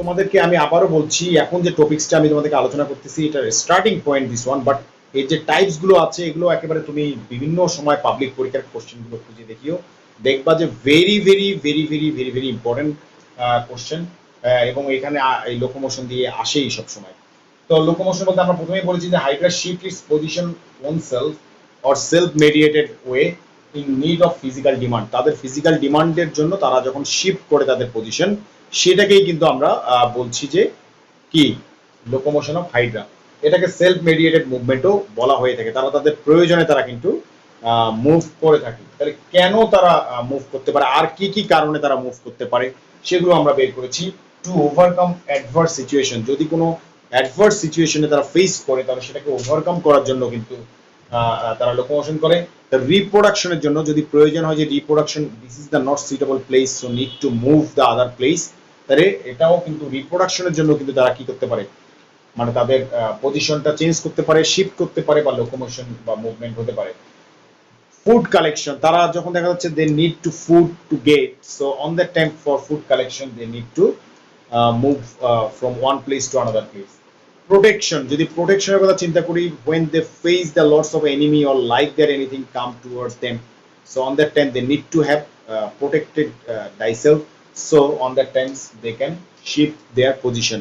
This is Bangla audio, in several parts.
তোমাদেরকে আমি আবারও বলছি, এখন যে টপিক্সটা আমি তোমাদেরকে আলোচনা করতেছি এটার starting point this one, but এর যে টাইপস গুলো আছে এগুলো একেবারে তুমি বিভিন্ন সময় পাবলিক পরীক্ষার কোশ্চেন গুলো খুঁজে দেখিও, দেখবা যে very very very very very very important question, এবং এখানে এই লোকোমোশন দিয়ে আসেই সব সময়। তো লোকোমোশন বলতে আমরা প্রথমেই বলেছি যে Hydra shift it's position on self or self mediated way in need of physical demand. তাদের ফিজিক্যাল ডিমান্ডের জন্য তারা যখন শিফট করে তাদের পজিশন, সেটাকেই কিন্তু আমরা বলছি যে কি লোকোমোশন অফ হাইড্রা। এটাকে সেলফ মেডিয়েটেড মুভমেন্টও বলা হয়ে থাকে। তারা তাদের প্রয়োজনে তারা কিন্তু মুভ করে থাকে। তাহলে কেন তারা মুভ করতে পারে, আর কি কি কারণে তারা মুভ করতে পারে, সেগুলো আমরা বের করেছি। টু ওভারকাম অ্যাডভার্স সিচুয়েশন, যদি কোনো অ্যাডভার্স সিচুয়েশনে তারা ফেস করে তাহলে সেটাকে ওভারকাম করার জন্য কিন্তু তারা লোকোমোশন করে। রিপ্রোডাকশনের জন্য যদি প্রয়োজন হয় যে reproduction, this is the not suitable place so need to move the other place, তাহলে এটাও কিন্তু রিপ্রোডাকশনের জন্য কিন্তু তারা কি করতে পারে, মানে তাদের পজিশনটা চেঞ্জ করতে পারে, শিফট করতে পারে, বা লোকোমোশন বা মুভমেন্ট হতে পারে। ফুড কালেকশন, তারা যখন দেখা যাচ্ছে they need to food to get, so on that time for food collection they need to move from one place to another place. Protection, যদি প্রোটেকশনের কথা চিন্তা করি, when they face the lots of enemy or like that anything come towards them, so on that time they need to have protected thyself, so on that times they can shift their position.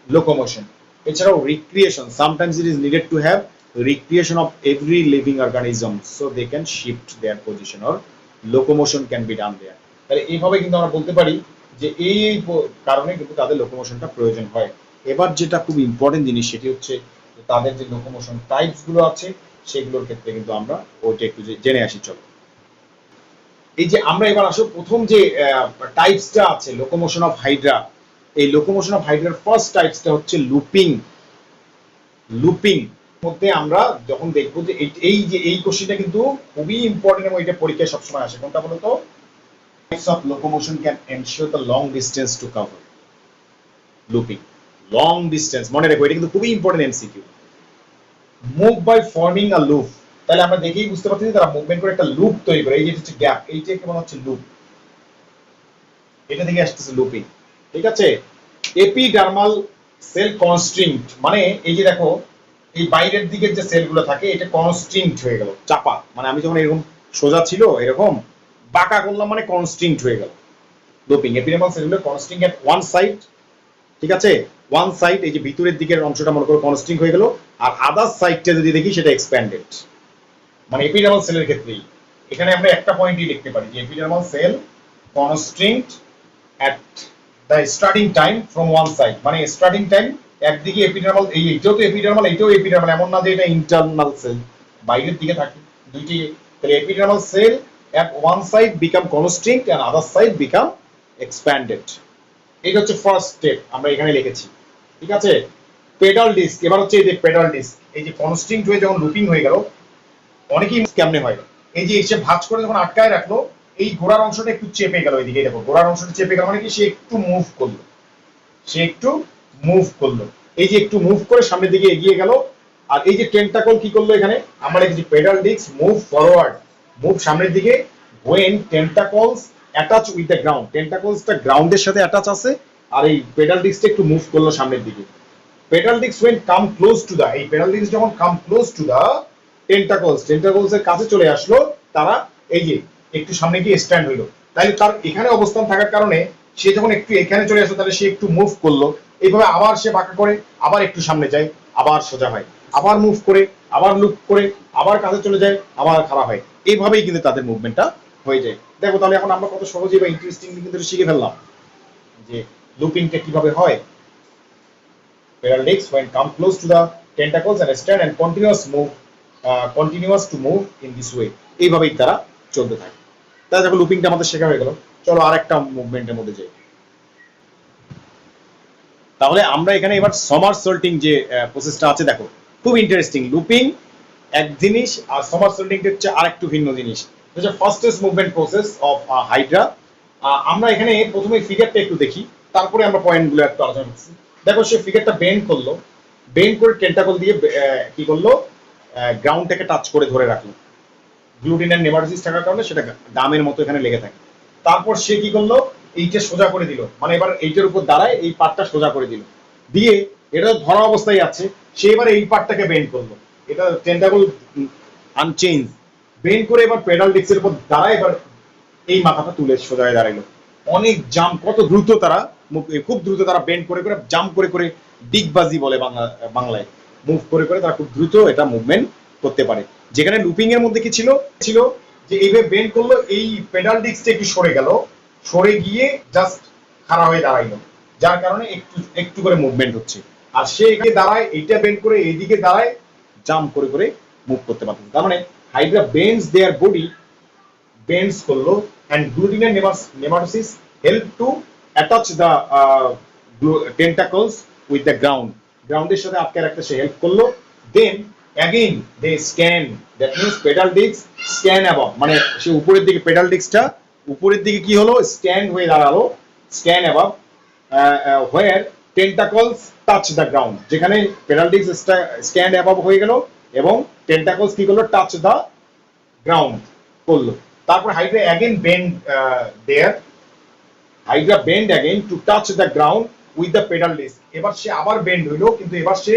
Locomotion, এছাড়াও recreation, sometimes it is needed to have recreation of every living organism so they can shift their position or locomotion can be done there. তাহলে এইভাবে কিন্তু আমরা বলতে পারি যে এই কারণে কিন্তু তাদের লোকোমোশনটা প্রয়োজন হয়। এবার যেটা খুব ইম্পর্টেন্ট জিনিস সেটি হচ্ছে তাদের যে লোকোমোশন টাইপস গুলো আছে সেগুলোর ক্ষেত্রে কিন্তু আমরা ওইটা একটু জেনে আসি। চলো, এই যে আমরা এবার আসো প্রথম যে টাইপসটা আছে লোকোমোশন অফ হাইড্রা, এই লোকোমোশন অফ হাইড্রার ফার্স্ট টাইপসটা হচ্ছে লুপিং। লুপিং মধ্যে আমরা যখন দেখবো যে এই কোশ্চেনটা কিন্তু খুবই ইম্পর্টেন্ট এবং এটা পরীক্ষায় সবসময় আসে। কোনটা বলতো? Types of locomotion can ensure the long distance to cover. Looping, long distance, মনে রাখো এটা কিন্তু খুবই important MCQ. Move by forming a loop, তাহলে আমরা দেখেই বুঝতে পারছি তারা মুভমেন্ট করে একটা লুপ তৈরি করে, এই যে হচ্ছে গ্যাপ, এইটাকে বলা হচ্ছে লুপ, এটা থেকে আসতেছে লুপিং। ঠিক আছে। এপিডার্মাল সেল কনস্ট্রিংড, মানে এই যে দেখো এই বাইরের দিকের যে সেলগুলো থাকে এটা কনস্ট্রিংড হয়ে গেল, চাপা, মানে আমি যখন এরকম সোজা ছিল এরকম বাঁকা করলাম মানে কনস্ট্রিংড হয়ে গেল। লুপিং, এপিডার্মাল সেলগুলো কনস্ট্রিং এট ওয়ান সাইড, ঠিক আছে, ওয়ান সাইড, এই যে ভিতরের দিকের অংশটা মনে করো কনস্ট্রিং হয়ে গেল, আর আদার সাইডটা যদি দেখি সেটা এক্সপ্যান্ডেড, মানে এপিডার্মাল সেলের ক্ষেত্রেই এখানে আমরা একটা পয়েন্টই লিখতে পারি যে epidermal cell constringed at the starting time from one side, মানে স্টার্টিং টাইম একদিকে এপিডার্মাল, এইটাও তো এপিডার্মাল, এইটাও এপিডার্মাল, এমন না যে এটা ইন্টারনাল সেল বাইরের দিকে থাকে দুইটি। তাহলে epidermal cell at one side become constrict and other side become expanded, এটা হচ্ছে ফার্স্ট স্টেপ আমরা এখানে লিখেছি। ঠিক আছে। পেডাল ডিস্ক, এবার হচ্ছে এই যে পেডাল ডিস্ক, এই যে কনস্ট্রিক্ট হয়ে যখন লুপিং হয়ে গেল, অনেকেই কেমনে হয়, এই যে এসে ভাঁজ করে যখন আটকায় রাখলো, এই গোড়ার অংশটা একটু চেপে গেল, এইদিকে দেখো গোড়ার অংশটা চেপে গেল, মানে কি সে একটু মুভ করলো, সে একটু মুভ করলো, এই যে একটু মুভ করে সামনের দিকে এগিয়ে গেল। আর এই যে টেন্টাকল কি করলো, এখানে আমরা লিখেছি pedal disc move forward, move সামনের দিকে, when tentacles attach with the ground, টেন্টাকলসটা গ্রাউন্ডের সাথে অ্যাটাচ আছে, আর এই পেডাল ডিস্কটা একটু মুভ করলো সামনের দিকে। Pedal disc when come close to the, এই পেডাল ডিস্ক যখন come close to the tentacles, tentacles এর কাছে চলে আসলো, তারা এই যে একটু সামনে গিয়ে স্ট্যান্ড হইলো, তাই তার এখানে অবস্থান থাকার কারণে সে যখন একটু এখানে চলে আসলো তাহলে সে একটু মুভ করলো, এইভাবে আবার সে বাঁকা করে, আবার একটু সামনে যায়, আবার সোজা হয়, আবার মুভ করে, আবার লুপ করে, আবার কাছে চলে যায়, আবার খারাপ হয়, এইভাবেই কিন্তু তাদের মুভমেন্টটা হয়ে যায়। দেখো তাহলে এখন আমরা কত সহজে বা ইন্টারেস্টিংলি কিন্তু শিখে ফেললাম যে লুপিংটা কিভাবে হয়। Pedal discs when come close to the tentacles and stand and continuous to move in this way, এইভাবেই তারা চলতে থাকে। তাহলে দেখো লুপিংটা আমাদের শেখা হয়ে গেল। চলো আরেকটা মুভমেন্টের মধ্যে যাই। তাহলে আমরা এখানে এবার সমারসল্টিং যে প্রসেসটা আছে দেখো খুব ইন্টারেস্টিং। লুপিং এক জিনিস আর সমারসল্টিংটা হচ্ছে আরেকটু ভিন্ন জিনিস। এটা fastest movement process of Hydra. আমরা এখানে প্রথমে ফিগারটা একটু দেখি, তারপরে আমরা পয়েন্টগুলো একটু আলোচনা করছি। দেখো সে ফিগারটা বেন্ড করলো, বেন্ড করে টেন্টাকল দিয়ে কি করলো, গ্রাউন্ডটাকে টাচ করে ধরে রাখলো, গ্লুটিন এন্ড নেমাটোসিস থাকার কারণে সেটা গামের মতো এখানে লেগে থাকে। তারপর সে কি করলো, এইটা সোজা করে দিল, মানে এবার এইটার উপর দাঁড়ায় এই পার্টটা সোজা করে দিল, দিয়ে এটা ধরা অবস্থায় আছে, সে এবার এই পার্টটাকে বেন্ড করলো, এটা টেন্টাকল আনচেঞ্জ, বেন্ড করে এবার পেডাল ডিস্কের উপর দাঁড়ায়, এবার এই মাথাটা তুলে সোজা হয়ে দাঁড়াইলো। অনেক জাম্প, কত দ্রুত তারা খুব দ্রুত তারা বেন্ড করে করে জাম্প করে করে, ডিগবাজি বলে বাংলায়, মুভ করে করে তারা খুব দ্রুত এটা মুভমেন্ট করতে পারে। যেখানে লুপিং এর মধ্যে কি ছিল ছিল যে এইভাবে বেন্ড করলো, এই পেডাল ডিস্কটা একটু সরে গেল, সরে গিয়ে জাস্ট খাড়া হয়ে দাঁড়াইলো, যার কারণে একটু একটু করে মুভমেন্ট হচ্ছে। আর সে এখানে দাঁড়ায়, এইটা বেন্ড করে এইদিকে দাঁড়ায়, জাম্প করে করে মুভ করতে পারতেছে। তার মানে হাইড্রা বেন্ডস দেয়ার বডি, bends করলো, and gluteal nematocysts help to attach the tentacles with the ground, গ্রাউন্ডের সাথে আটকে রাখতে সে হেল্প করলো। then again they scan, that means pedal disc scan above, মানে সে উপরের দিকে পেডাল ডিস্কটা উপরের দিকে কি হলো, স্ট্যান্ড হয়ে দাঁড়ালো, scan above where tentacles touch the ground, যেখানে পেডাল ডিস্ক স্ট্যান্ড above হয়ে গেল এবং টেন্টাকলস কি করলো, টাচ দা গ্রাউন্ড করলো। তারপর hydra again bend there, hydra bend again to touch the ground with the pedal disc, এবার সে আবার বেন্ড হইলো, কিন্তু এবার সে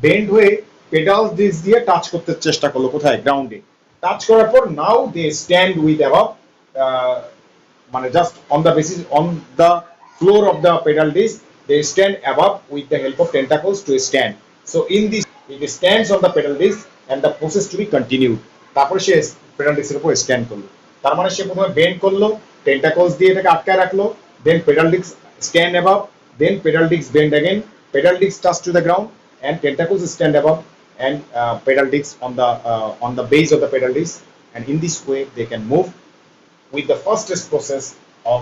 বেন্ড হয়ে পেডাল ডিস্ক দিয়ে টাচ করতে চেষ্টা করলো, কোথায়, গ্রাউন্ডে। টাচ করার পর now they stand with above, মানে just on the basis on the floor of the pedal disc, they stand above with the help of tentacles to stand. So in this it stands on the pedal disc and the process to be continued. তারপরে সে পেডাল ডিস্কের উপর স্ট্যান্ড করলো, তার মানে সে প্রথমে বেন্ড করলো, টেন্টাকলস দিয়ে এটাকে আটকায় রাখলো, then pedal disc stand above, then pedal disc bend again, pedal disc touch to the ground and tentacles stand above and pedal discs on the base of the pedal disc, and in this way they can move with the fastest process of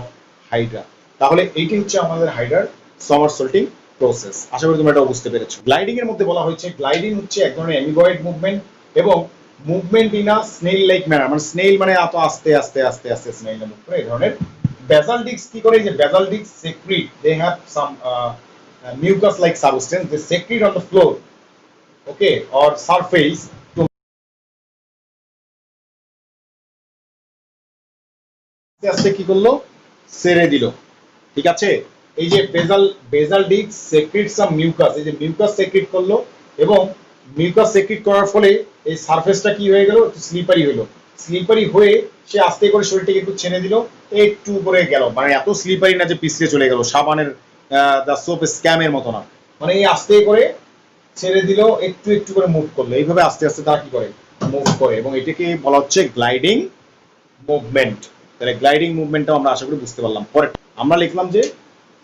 hydra. তাহলে এইটি হচ্ছে আমাদের হাইড্রার সামারসল্টিং প্রসেস। আশা করি তোমরা এটা বুঝতে পেরেছো। গ্লাইডিং এর মধ্যে বলা হয়েছে গ্লাইডিং হচ্ছে এক ধরনের অ্যামিবয়েড মুভমেন্ট এবং movement in a snail like manner, মানে স্নেইল মানে এত আস্তে আস্তে আস্তে আস্তে স্নেইল মুভ করে। এই ধরনের বেসাল ডিস্ক কি করে, যে basal disc secrete, they have some mucus like substance, they secrete on the floor, okay, or surface to আস্তে কি করলো, ছেড়ে দিল, ঠিক আছে। এই যে বেসাল ডিস্ক সেক্রিট সাম মিউকাস, এই যে মিউকাস সেক্রিট করলো এবং মিউকাস সেক্রিট করার ফলে এই সারফেসটা কি হয়ে গেল, একটু স্লিপারি হলো, স্লিপারি হয়ে সে আস্তে করে শরীরটাকে একটু ছেড়ে দিল, একটু করে গেল, মানে এত স্লিপারি না যে পিছলে চলে গেল, সাবানের দ্য সোপ স্ক্যামের মতো না, মানে এই আস্তে করে ছেড়ে দিল, একটু একটু করে মুভ করলো, এইভাবে আস্তে আস্তে তারা কি করে, মুভ করে, এবং এটাকে বলা হচ্ছে গ্লাইডিং মুভমেন্ট। তাহলে গ্লাইডিং মুভমেন্টটাও আমরা আশা করি বুঝতে পারলাম। পরে আমরা লিখলাম যে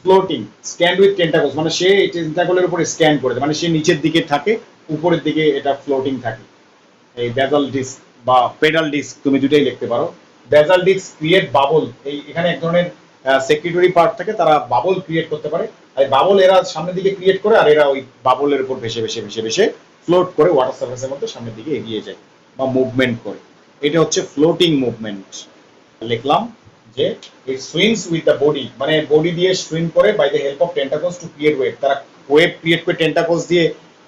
ফ্লোটিং, স্ট্যান্ড উইথ টেন্টাকলস, মানে সে এই টেন্টাকলের উপরে স্ট্যান্ড করে, মানে সে নিচের দিকে থাকে, উপরের দিকে এটা ফ্লোটিং থাকে। এই বেসাল ডিস্ক বা পেডাল ডিস্ক তুমি দুটাই লিখতে পারো। বেসাল ডিস্ক ক্রিয়েট বাবল, এই এখানে এক ধরনের সেক্রেটরি পার্ট থাকে, তারা বাবল ক্রিয়েট করতে পারে, আর বাবল এরা সামনের দিকে ক্রিয়েট করে, আর এরা ওই বাবলের উপর ভেসে ভেসে ভেসে ভেসে ফ্লোট করে ওয়াটার সারফেসের মধ্যে সামনের দিকে এগিয়ে যায় বা মুভমেন্ট করে। এটা হচ্ছে ফ্লোটিং মুভমেন্ট। লিখলাম যে it swings with the body, মানে বডি দিয়ে সুইং করে by the help of tentacles to create wave, তারা ওয়েভ ক্রিয়েট করে টেন্টাকলস দিয়ে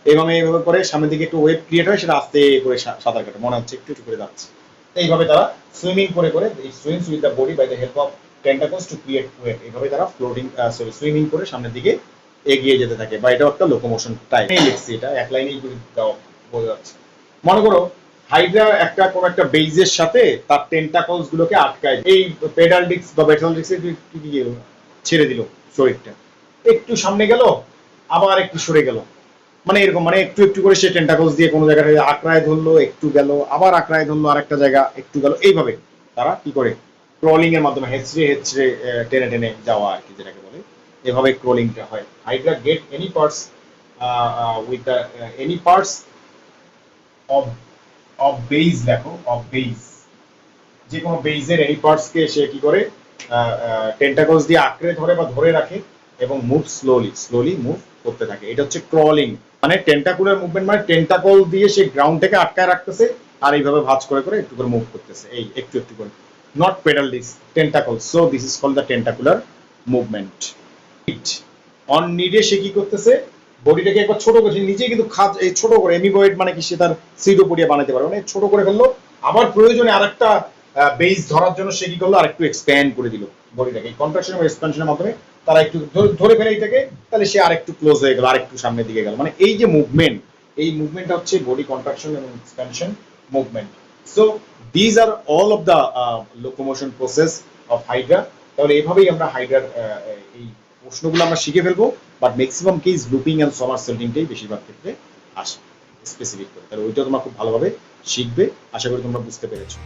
এইভাবে এইভাবে করে সামনের দিকে একটু ওয়েভ ক্রিয়েট হয়, সেটা আস্তে করে সাঁতার কাটে, মনে হচ্ছে একটু একটু করে যাচ্ছে, এইভাবে তারা সুইমিং করে করে it swings with the body by the help of tentacles to create wave, এইভাবে তারা ফ্লোটিং সুইমিং করে সামনের দিকে এগিয়ে যেতে থাকে, বা এটাও একটা লোকোমোশন টাইপ। লিখছি এটা এক লাইনেই বোঝা যাচ্ছে। মনে করো হাইড্রা একটা কোন একটা বেইজের সাথে তার টেন্টাকলস গুলোকে আটকায়, এই পেডাল ডিস্ক বা বেসাল ডিস্ক ছেড়ে দিল, শরীরটা একটু সামনে গেল, আবার একটু সরে গেল, মানে এরকম, মানে একটু একটু করে সে টেন্টাকলস দিয়ে কোনো জায়গায় আঁকড়ায় ধরলো, একটু গেল, আবার আঁকড়ায় ধরলো আরেকটা জায়গা, একটু গেল, এইভাবে তারা কি করে ক্রলিং এর মাধ্যমে হেঁচড়ে হেঁচড়ে টেনে টেনে যাওয়া আর কি, যেটাকে বলে, এভাবে ক্রলিংটা হয়। Hydra get any parts with the any parts of base, দেখো অফ বেইজ, যে কোনো বেইজের এনি পার্টস কে সে কি করে টেন্টাকলস দিয়ে আঁকড়ে ধরে বা ধরে রাখে এবং মুভ স্লোলি মুভ করতে থাকে। এটা হচ্ছে ক্রলিং, মানে টেন্টাকুলার মুভমেন্ট, মানে টেন্টাকল দিয়ে সে গ্রাউন্ডটাকে আটকায় রাখতেছে আর এইভাবে ভাঁজ করে করে একটু করে মুভ করতেছে, এই একটু একটু করে, not pedal disc, tentacles, so this is called the tentacular movement. on need এ সে কি করতেছে, বডিটাকে একবার ছোট করে, নিজে কিন্তু এই ছোট করে, এমিবয়েড মানে কি সে তার সিডোপোডিয়া বানাতে পারে, মানে ছোট করে ফেললো, আবার প্রয়োজনে আরেকটা বেস ধরার জন্য সে কি করলো আর একটু এক্সপ্যান্ড করে দিল বডিটাকে। কন্ট্রাকশন এবং এক্সপ্যানশনের মাধ্যমে তারা একটু ধরে ফেলে এটাকে, তাহলে সে আরেকটু ক্লোজ হয়ে গেল, আরেকটু সামনের দিকে গেল। মানে এই যে মুভমেন্ট, এই মুভমেন্ট হচ্ছে বডি কন্ট্রাকশন এবং expansion movement. So these are all of the locomotion process of hydra. তাহলে এভাবেই আমরা হাইড্রার এই প্রশ্নগুলো আমরা শিখে ফেলবো, but maximum case looping and সমারসেল্টিংটাই বেশিরভাগ ক্ষেত্রে আসে স্পেসিফিক করে। তাহলে ওইটা তোমরা খুব ভালোভাবে শিখবে, আশা করি তোমরা বুঝতে পেরেছো।